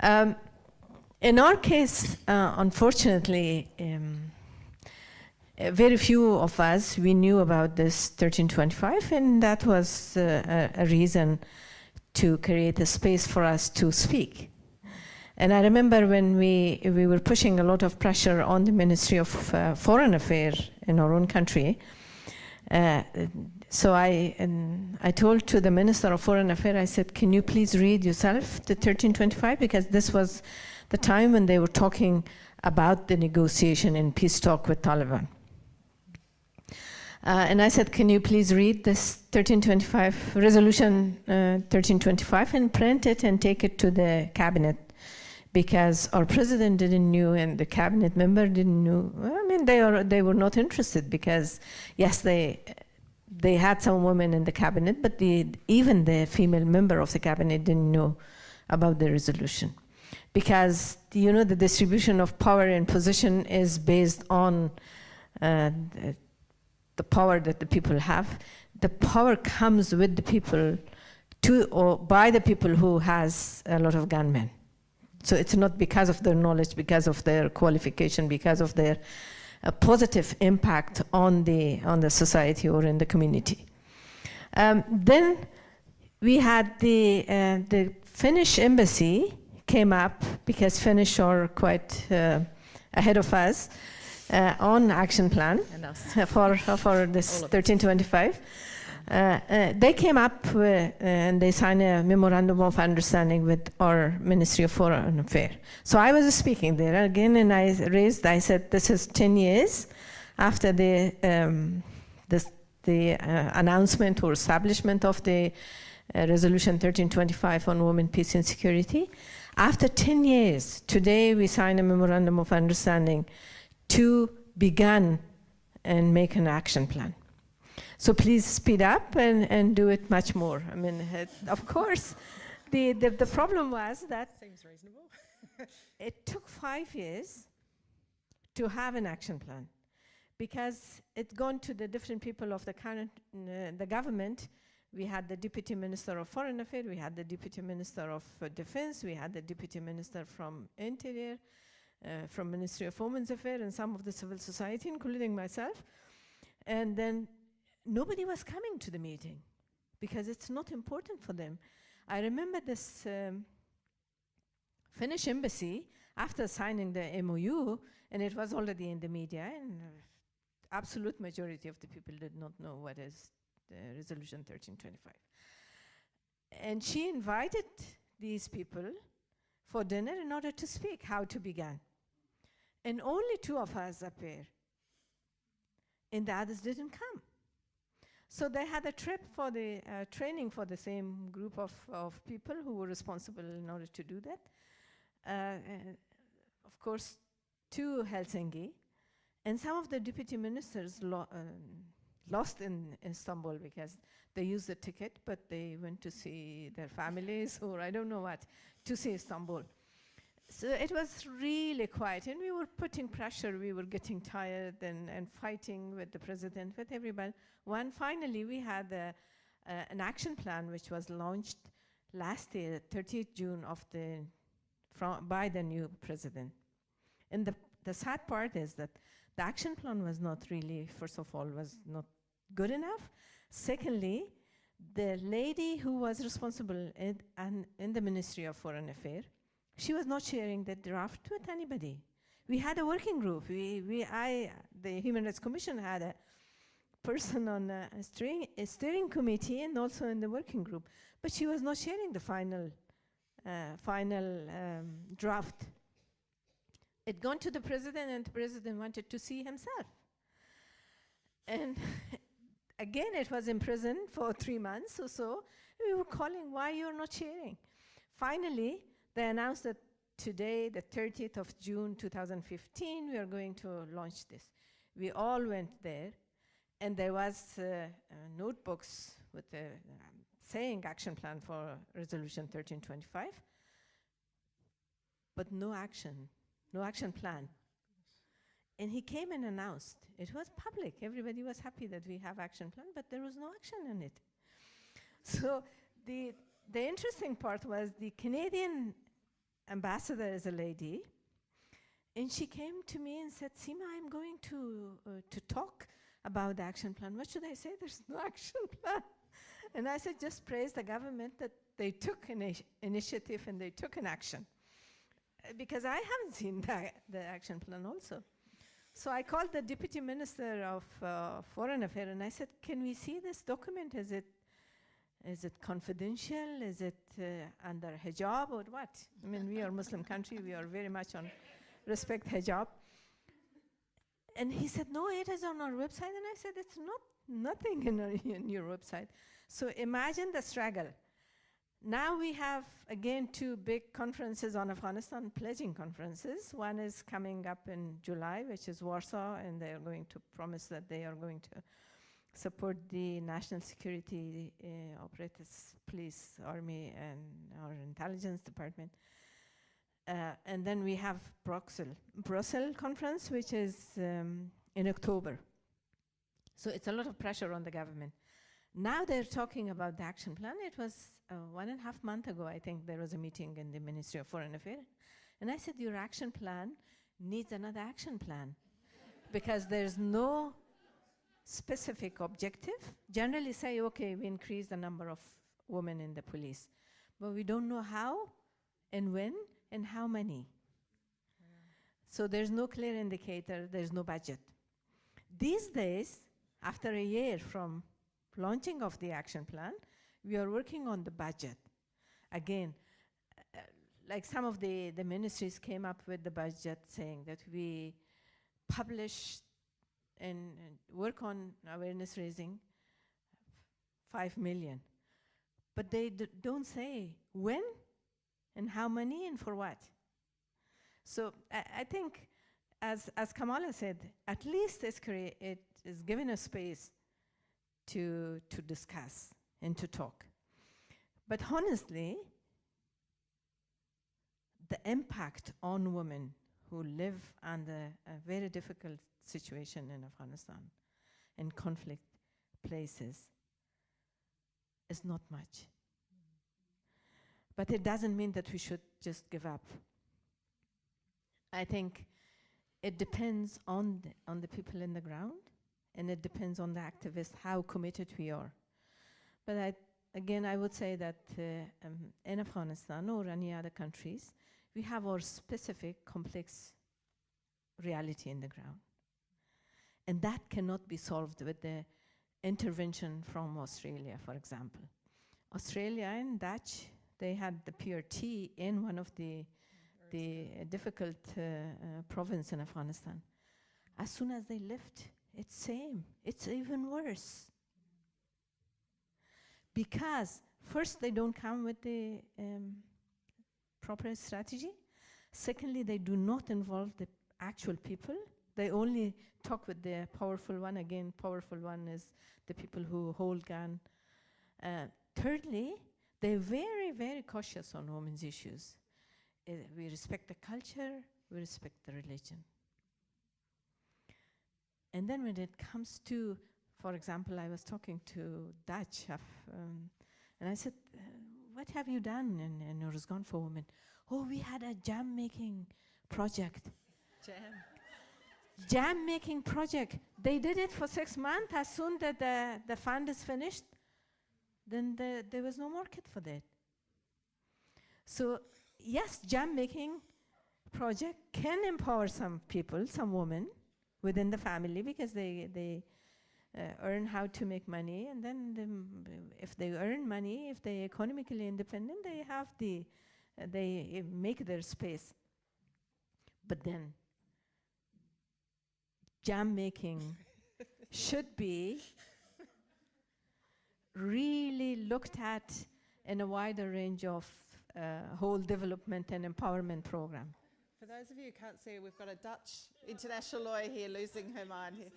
In our case, unfortunately, very few of us, we knew about this 1325, and that was a reason to create a space for us to speak. And I remember when we were pushing a lot of pressure on the Ministry of Foreign Affairs in our own country, so I told to the Minister of Foreign Affairs, I said, can you please read yourself the 1325? Because this was the time when they were talking about the negotiation and peace talk with Taliban. And I said, can you please read this 1325, resolution 1325, and print it and take it to the cabinet? Because our president didn't know and the cabinet member didn't know. I mean, they were not interested because, yes, they had some women in the cabinet, but even the female member of the cabinet didn't know about the resolution. Because, you know, the distribution of power and position is based on the power that the people have. The power comes with the people or by the people who has a lot of gunmen. So it's not because of their knowledge, because of their qualification, because of their positive impact on the society or in the community. Then we had the Finnish embassy came up, because Finnish are quite ahead of us on action plan for this 1325. They came up and they signed a memorandum of understanding with our Ministry of Foreign Affairs. So I was speaking there again, and I said, this is 10 years after the announcement or establishment of the Resolution 1325 on women, peace and security. After 10 years, today we signed a memorandum of understanding to begin and make an action plan. So please speed up and do it much more. I mean, of course, the problem was that Seems reasonable. it took 5 years to have an action plan, because it's gone to the different people of the current the government. We had the Deputy Minister of Foreign Affairs, we had the Deputy Minister of Defense, we had the Deputy Minister from Interior, from Ministry of Women's Affairs, and some of the civil society, including myself. And then nobody was coming to the meeting because it's not important for them. I remember this Finnish embassy, after signing the MOU, and it was already in the media, and absolute majority of the people did not know what is the Resolution 1325. And she invited these people for dinner in order to speak how to begin. And only 2 of us appeared, and the others didn't come. So they had a trip for the training for the same group of people who were responsible in order to do that. Of course, to Helsinki. And some of the deputy ministers lost in Istanbul because they used the ticket, but they went to see their families or I don't know what, to see Istanbul. So it was really quiet, and we were putting pressure. We were getting tired and fighting with the president, with everybody. Finally, we had an action plan which was launched last year, 30th June by the new president. And the sad part is that the action plan was not really, first of all, was not good enough. Secondly, the lady who was responsible in the Ministry of Foreign Affairs, she was not sharing the draft with anybody. We had a working group. The Human Rights Commission had a person on a steering committee and also in the working group, but she was not sharing the final draft. It gone to the president, and the president wanted to see himself. And again, it was in prison for 3 months or so. We were calling, why you're not sharing? Finally, they announced that today, the 30th of June 2015, we are going to launch this. We all went there, and there was notebooks with saying action plan for Resolution 1325, but no action plan. And he came and announced. It was public. Everybody was happy that we have action plan, but there was no action in it. So the interesting part was the Canadian ambassador is a lady, and she came to me and said, Seema, I'm going to talk about the action plan. What should I say? There's no action plan. And I said, just praise the government that they took an initiative and they took an action. Because I haven't seen the action plan also. So I called the Deputy Minister of Foreign Affairs and I said, can we see this document? Is it confidential? Is it under hijab or what? I mean, we are a Muslim country. We are very much on respect hijab. And he said, no, it is on our website. And I said, it's nothing in your website. So imagine the struggle. Now we have, again, 2 big conferences on Afghanistan, pledging conferences. One is coming up in July, which is Warsaw, and they are going to promise that they are going to support the national security operatives, police, army, and our intelligence department. And then we have Brussels conference, which is in October. So it's a lot of pressure on the government. Now they're talking about the action plan. It was 1.5 months ago, I think, there was a meeting in the Ministry of Foreign Affairs. And I said, your action plan needs another action plan because there's no specific objective. Generally say, okay, we increase the number of women in the police, but we don't know how and when and how many. Yeah. So there's no clear indicator, there's no budget. These days, after a year from launching of the action plan, we are working on the budget. Again, like some of the ministries came up with the budget saying that we publish and work on awareness raising 5 million. But they don't say when and how many and for what. So I think, as Kamala said, at least it is given a space to discuss and to talk. But honestly, the impact on women who live under a very difficult situation in Afghanistan, in conflict places, is not much. But it doesn't mean that we should just give up. I think it depends on the people in the ground, and it depends on the activists, how committed we are. But again, I would say that in Afghanistan or any other countries, we have our specific complex reality in the ground. And that cannot be solved with the intervention from Australia, for example. Australia and Dutch, they had the PRT in one of the difficult province in Afghanistan. As soon as they left, it's same. It's even worse. Because first, they don't come with the proper strategy. Secondly, they do not involve the actual people. They only talk with the powerful one. Again, powerful one is the people who hold gun. Thirdly, they're very, very cautious on women's issues. We respect the culture, we respect the religion. And then when it comes to, for example, I was talking to Dutch, and I said, what have you done in Uruzgan for women? Oh, we had a jam-making project. Jam-making project. They did it for 6 months. As soon as the fund is finished, then there was no market for that. So yes, jam-making project can empower some people, some women within the family, because they earn how to make money, and then if they earn money, if they're economically independent, they make their space. But then jam-making should be really looked at in a wider range of whole development and empowerment program. For those of you who can't see, we've got a Dutch international lawyer here losing her mind here.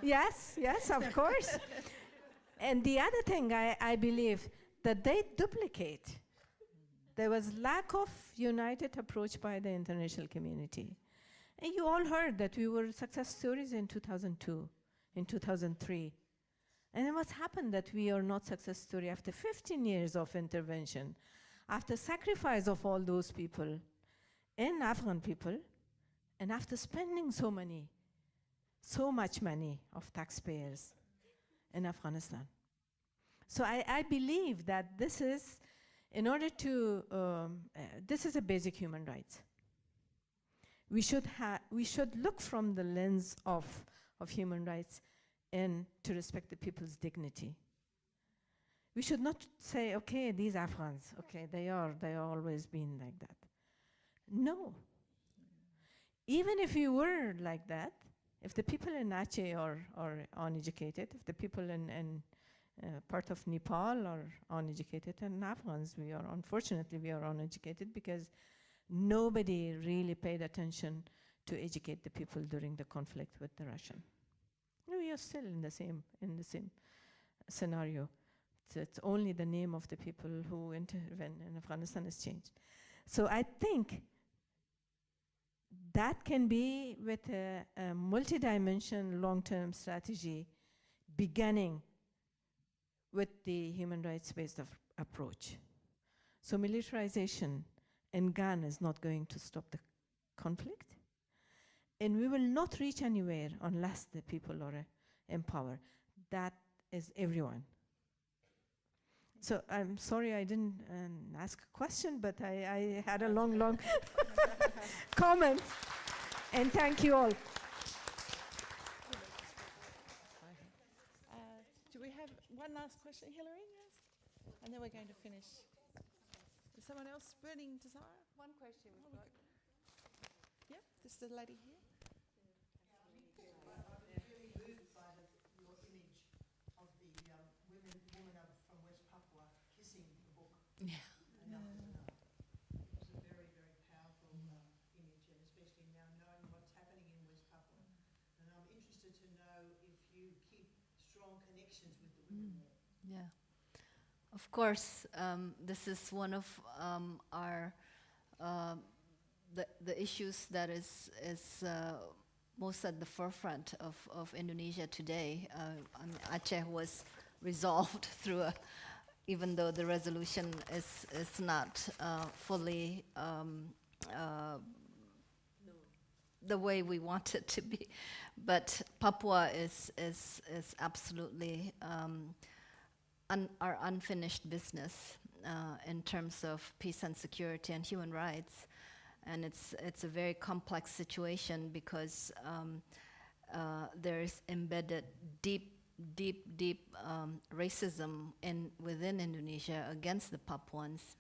Yes, of course. And the other thing I believe that they duplicate. There was lack of united approach by the international community. And you all heard that we were success stories in 2002, in 2003. And then what's happened that we are not success story after 15 years of intervention, after sacrifice of all those people, and Afghan people, and after spending so much money of taxpayers in Afghanistan. So I believe that this is, in order to, this is a basic human rights. we should look from the lens of human rights and to respect the people's dignity. We should not say, okay, these Afghans, okay, they always been like that. No. Even if you were like that, if the people in Aceh are uneducated, if the people in part of Nepal are uneducated, and Afghans, unfortunately, we are uneducated because nobody really paid attention to educate the people during the conflict with the Russian. We are still in the same scenario. It's only the name of the people who intervened in Afghanistan has changed. So I think that can be with a multi-dimensional long-term strategy beginning with the human rights-based approach. So militarization and gun is not going to stop the conflict. And we will not reach anywhere unless the people are empowered. That is everyone. So I'm sorry I didn't ask a question, but I had a long comment. And thank you all. Do we have one last question, Hilary? Yes. And then we're going to finish. Is someone else burning desire? One question we've got. Yep, this is the lady here. I'm really moved by your image of the woman from West Papua kissing the book. Yeah. It was a very, very powerful image, and especially now knowing what's happening in West Papua. And I'm interested to know if you keep strong connections with the women there. Yeah. Of course, this is one of our the issues that is most at the forefront of Indonesia today. Aceh was resolved through even though the resolution is not fully the way we want it to be, but Papua is absolutely our unfinished business in terms of peace and security and human rights. And it's a very complex situation because there's embedded deep racism within Indonesia against the Papuans,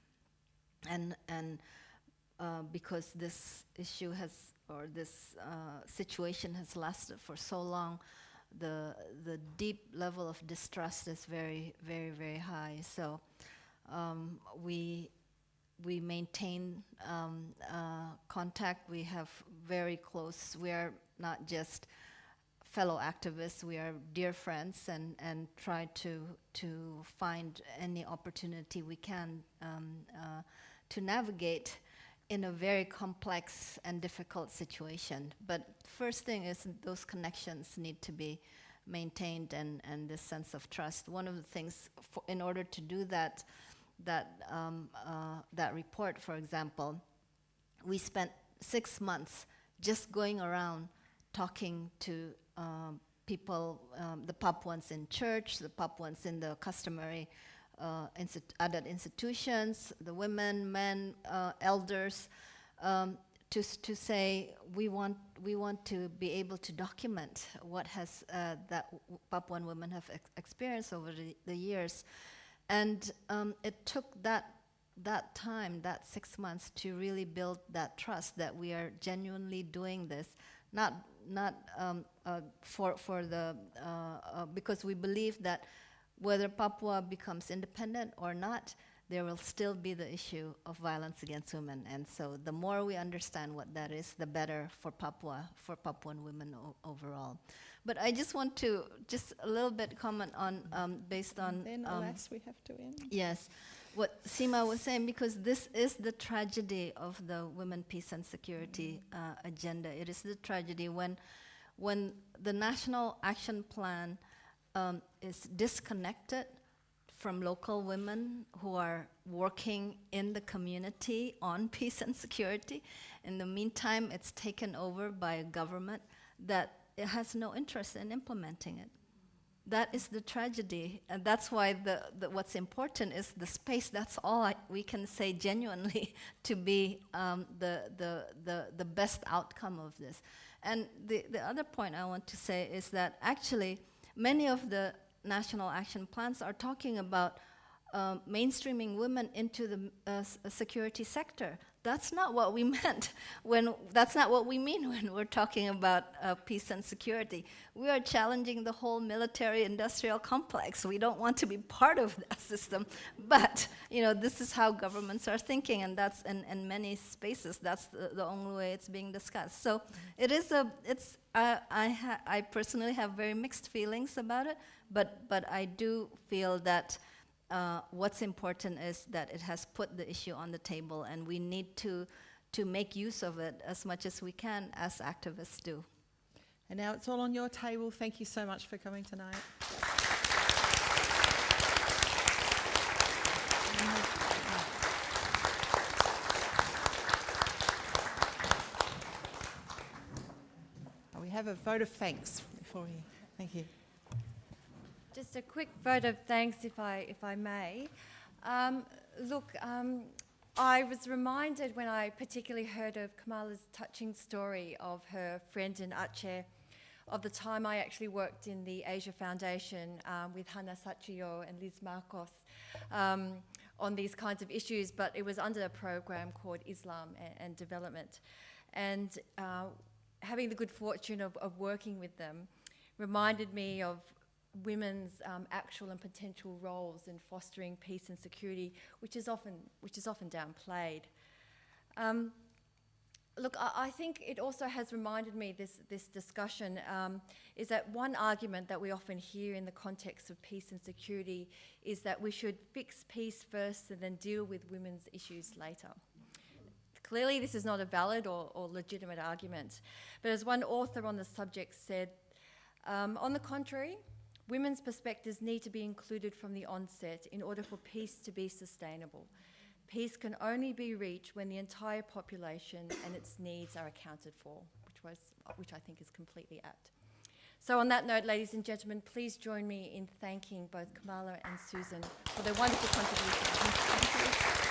and because this issue this situation has lasted for so long, the deep level of distrust is very, very, very high. So we maintain contact. We have very close. We are not just fellow activists. We are dear friends, and try to find any opportunity we can to navigate in a very complex and difficult situation. But first thing is those connections need to be maintained, and this sense of trust. One of the things in order to do that report, for example, we spent 6 months just going around talking to people, the Papuans in church, the Papuans in the customary adult institutions, the women, men, elders, to say we want to be able to document what has that Papuan women have experienced over the years. And it took that time, that 6 months, to really build that trust that we are genuinely doing this, not for the because we believe that whether Papua becomes independent or not, there will still be the issue of violence against women. And so the more we understand what that is, the better for Papua, for Papuan women overall. But I just want to just a little bit comment on, based on... Then alas, we have to end. Yes, what Seema was saying, because this is the tragedy of the women, peace and security agenda. It is the tragedy when the National Action Plan is disconnected from local women who are working in the community on peace and security. In the meantime, it's taken over by a government that it has no interest in implementing it. That is the tragedy, and that's why what's important is the space. That's all we can say genuinely to be the best outcome of this. And the other point I want to say is that actually many of the national action plans are talking about mainstreaming women into the security sector. That's not what we meant that's not what we mean when we're talking about peace and security. We are challenging the whole military-industrial complex. We don't want to be part of that system, but this is how governments are thinking, and that's in many spaces. That's the only way it's being discussed. So it is I personally have very mixed feelings about it, but I do feel that what's important is that it has put the issue on the table, and we need to make use of it as much as we can, as activists do. And now it's all on your table. Thank you so much for coming tonight. We have a vote of thanks before we. Thank you. Just a quick vote of thanks, if I may. I was reminded when I particularly heard of Kamala's touching story of her friend in Aceh, of the time I actually worked in the Asia Foundation with Hannah Satrio and Liz Marcos on these kinds of issues, but it was under a program called Islam and Development. And having the good fortune of working with them reminded me of women's actual and potential roles in fostering peace and security, which is often downplayed. I think it also has reminded me, this discussion, is that one argument that we often hear in the context of peace and security is that we should fix peace first and then deal with women's issues later. Clearly, this is not a valid or legitimate argument, but as one author on the subject said, on the contrary, women's perspectives need to be included from the onset in order for peace to be sustainable. Peace can only be reached when the entire population and its needs are accounted for, which I think is completely apt. So on that note, ladies and gentlemen, please join me in thanking both Kamala and Susan for their wonderful contributions.